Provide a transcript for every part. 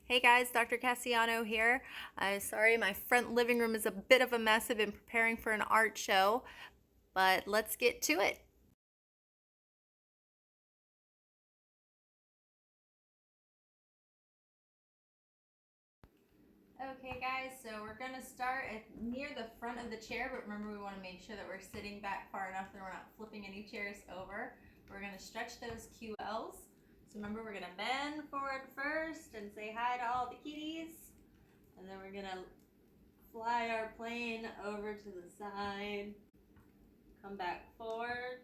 Hey guys, Dr. Cassiano here. Sorry, my front living room is a bit of a mess. I've been preparing for an art show, but let's get to it. Okay guys, so we're gonna start near the front of the chair, but remember we want to make sure that we're sitting back far enough that we're not flipping any chairs over. We're gonna stretch those QLs. So remember, we're gonna bend forward first and say hi to all the kitties, and then we're gonna fly our plane over to the side, come back forward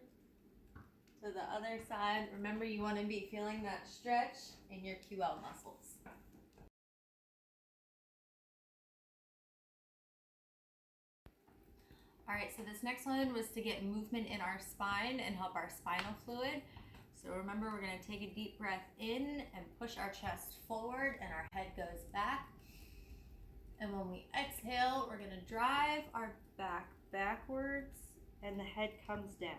to the other side. Remember, you want to be feeling that stretch in your QL muscles. All right, so this next one was to get movement in our spine and help our spinal fluid. So remember, we're going to take a deep breath in and push our chest forward and our head goes back. And when we exhale, we're going to drive our back backwards and the head comes down.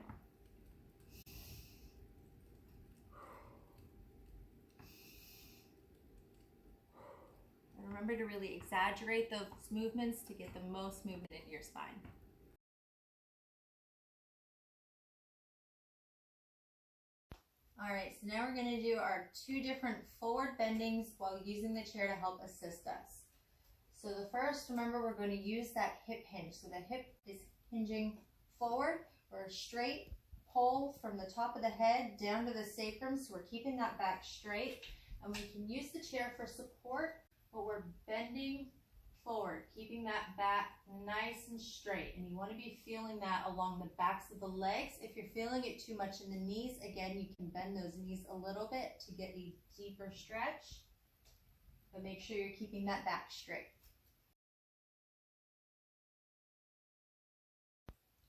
And remember to really exaggerate those movements to get the most movement into your spine. All right, so now we're going to do our two different forward bendings while using the chair to help assist us. So the first, remember, we're going to use that hip hinge. So the hip is hinging forward or a straight pull from the top of the head down to the sacrum. So we're keeping that back straight, and we can use the chair for support, but we're bending forward, keeping that back nice and straight. And you want to be feeling that along the backs of the legs. If you're feeling it too much in the knees, again, you can bend those knees a little bit to get a deeper stretch, but make sure you're keeping that back straight.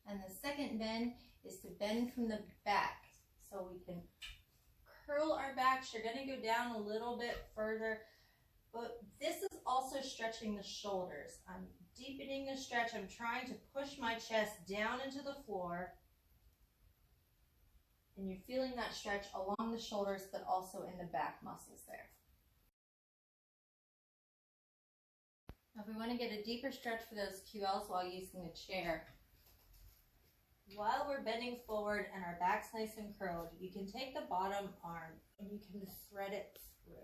And the second bend is to bend from the back. So we can curl our backs. You're going to go down a little bit further, but this is also stretching the shoulders. I'm deepening the stretch. I'm trying to push my chest down into the floor. And you're feeling that stretch along the shoulders, but also in the back muscles there. Now, if we want to get a deeper stretch for those QLs while using the chair, while we're bending forward and our back's nice and curled, you can take the bottom arm and you can thread it through.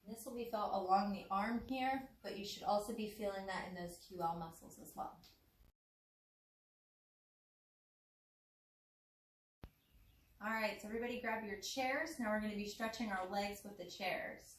This will be felt along the arm here, but you should also be feeling that in those QL muscles as well. All right, so everybody grab your chairs. Now we're going to be stretching our legs with the chairs.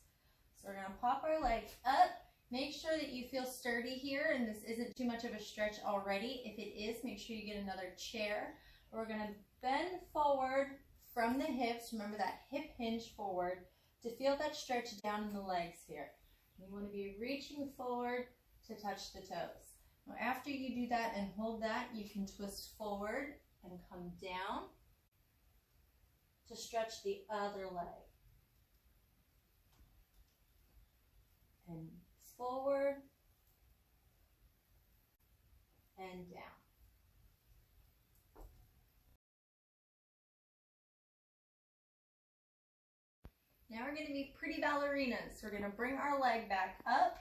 So we're going to pop our legs up. Make sure that you feel sturdy here and this isn't too much of a stretch already. If it is, make sure you get another chair. We're going to bend forward from the hips. Remember that hip hinge forward to feel that stretch down in the legs here. You want to be reaching forward to touch the toes. Now after you do that and hold that, you can twist forward and come down to stretch the other leg. And forward and down. Now we're going to be pretty ballerinas. We're going to bring our leg back up.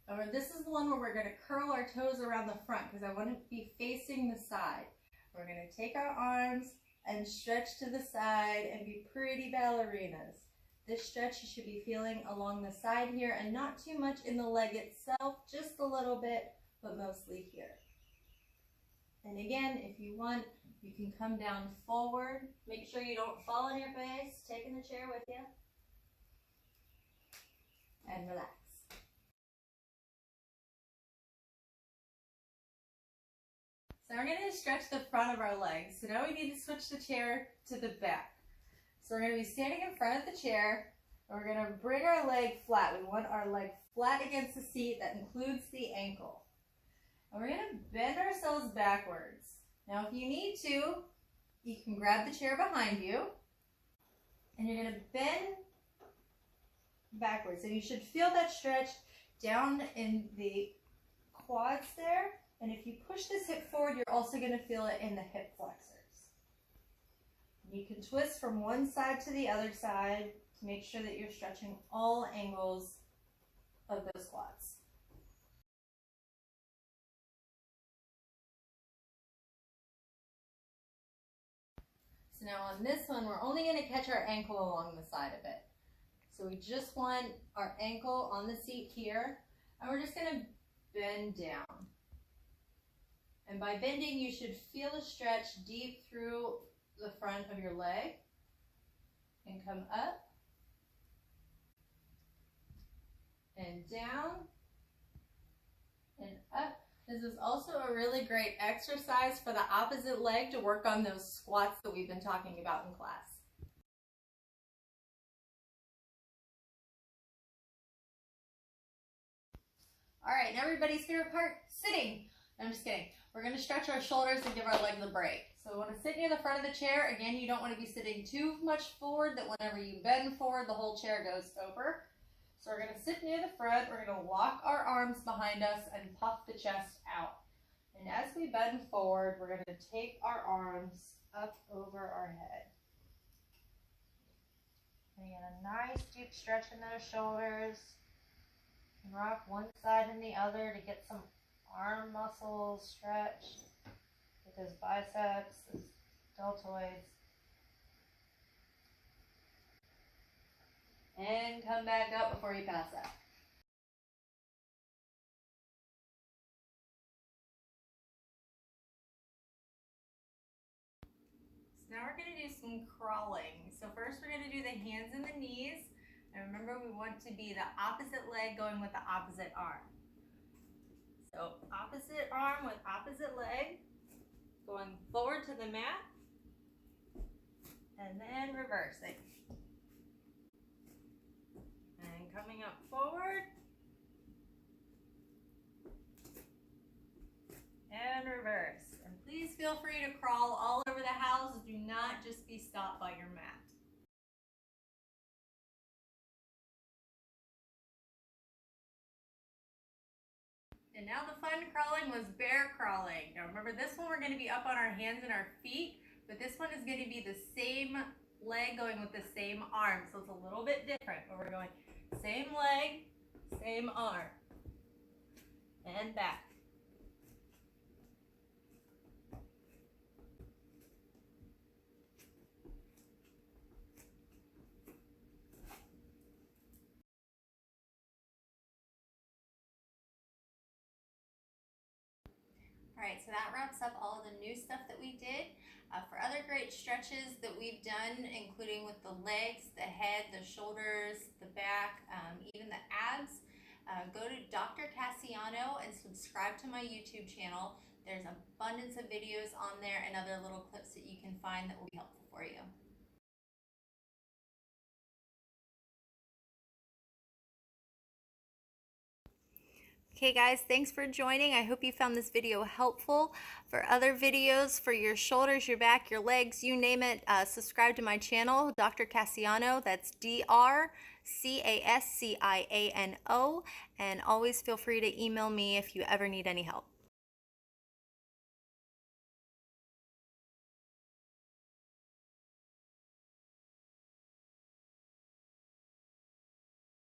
Or this is the one where we're going to curl our toes around the front because I want to be facing the side. We're going to take our arms and stretch to the side and be pretty ballerinas. This stretch you should be feeling along the side here and not too much in the leg itself, just a little bit, but mostly here. And again, if you want, you can come down forward. Make sure you don't fall on your face, taking the chair with you. And relax. So we're going to stretch the front of our legs. So now we need to switch the chair to the back. So we're going to be standing in front of the chair, and we're going to bring our leg flat. We want our leg flat against the seat. That includes the ankle. And we're going to bend ourselves backwards. Now, if you need to, you can grab the chair behind you, and you're going to bend backwards. And you should feel that stretch down in the quads there And if you push this hip forward, you're also going to feel it in the hip flexors. You can twist from one side to the other side to make sure that you're stretching all angles of those squats. So now on this one, we're only going to catch our ankle along the side of it. So we just want our ankle on the seat here, and we're just going to bend down. And by bending, you should feel a stretch deep through the front of your leg and come up and down and up. This is also a really great exercise for the opposite leg to work on those squats that we've been talking about in class. All right, and everybody's favorite part, sitting. I'm just kidding. We're going to stretch our shoulders and give our legs a break. So we want to sit near the front of the chair. Again, you don't want to be sitting too much forward that whenever you bend forward, the whole chair goes over. So we're going to sit near the front. We're going to lock our arms behind us and puff the chest out. And as we bend forward, we're going to take our arms up over our head. And you get a nice deep stretch in those shoulders. And rock one side and the other to get some arm muscles stretched. Get those biceps, those deltoids. And come back up before you pass out. So now we're going to do some crawling. So first we're going to do the hands and the knees. And remember, we want to be the opposite leg going with the opposite arm. So opposite arm with opposite leg, going forward to the mat, and then reversing. And coming up forward, and reverse. And please feel free to crawl all over the house. Do not just be stopped by your mat. And now the fun crawling was bear crawling. Now remember, this one we're going to be up on our hands and our feet, but this one is going to be the same leg going with the same arm. So it's a little bit different, but we're going same leg, same arm, and back. All right, so that wraps up all of the new stuff that we did. For other great stretches that we've done, including with the legs, the head, the shoulders, the back, even the abs, go to Dr. Cassiano and subscribe to my YouTube channel. There's abundance of videos on there and other little clips that you can find that will be helpful for you. Okay guys, thanks for joining. I hope you found this video helpful. For other videos for your shoulders, your back, your legs, you name it, subscribe to my channel, Dr. Cassiano. That's DrCassiano. And always feel free to email me if you ever need any help.